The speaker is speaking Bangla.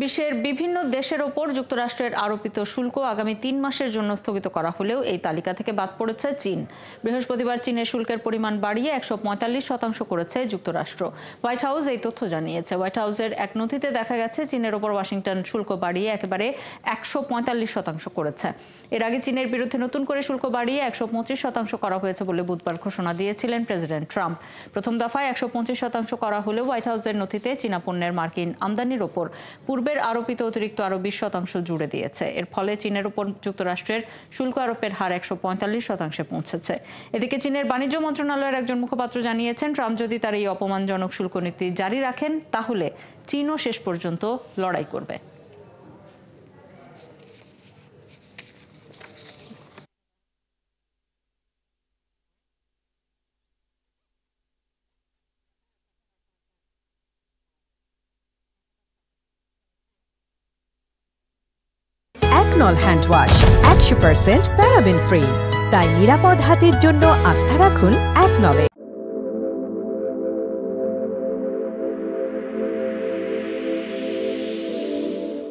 বিশ্বের বিভিন্ন দেশের ওপর যুক্তরাষ্ট্রের আরোপিত শুল্ক আগামী ৩ মাসের জন্য স্থগিত করা হলেও এই তালিকা থেকে বাদ পড়েছে চীন। বৃহস্পতিবার চীনের শুল্কের পরিমাণ বাড়িয়ে ১৪৫% করেছে যুক্তরাষ্ট্র। হোয়াইট হাউস এই তথ্য জানিয়েছে। হোয়াইট হাউসের এক নথিতে দেখা গেছে চীনের ওপর ওয়াশিংটন শুল্ক বাড়িয়ে একেবারে ১৪৫% করেছে। এর আগে চীনের বিরুদ্ধে নতুন করে শুল্ক বাড়িয়ে ১২৫% করা হয়েছে বলে বুধবার ঘোষণা দিয়েছিলেন প্রেসিডেন্ট ট্রাম্প। প্রথম দফায় ১২৫% করা হলেও হোয়াইট হাউসের নথিতে চীনা পণ্যের মার্কিন আমদানির ওপর পূর্বের আরোপিত অতিরিক্ত আরো 20% জুড়ে দিয়েছে। এর ফলে চীনের উপর যুক্তরাষ্ট্রের শুল্ক আরোপের হার ১৪৫% পৌঁছেছে। এদিকে চীনের বাণিজ্য মন্ত্রণালয়ের একজন মুখপাত্র জানিয়েছেন, ট্রাম্প যদি তার এই অপমানজনক শুল্ক নীতি জারি রাখেন তাহলে চীনও শেষ পর্যন্ত লড়াই করবে। একনল হ্যান্ড ওয়াশ 100% প্যারাবেন ফ্রি, তাই নিরাপদ হাতের জন্য আস্থা রাখুন একনলে।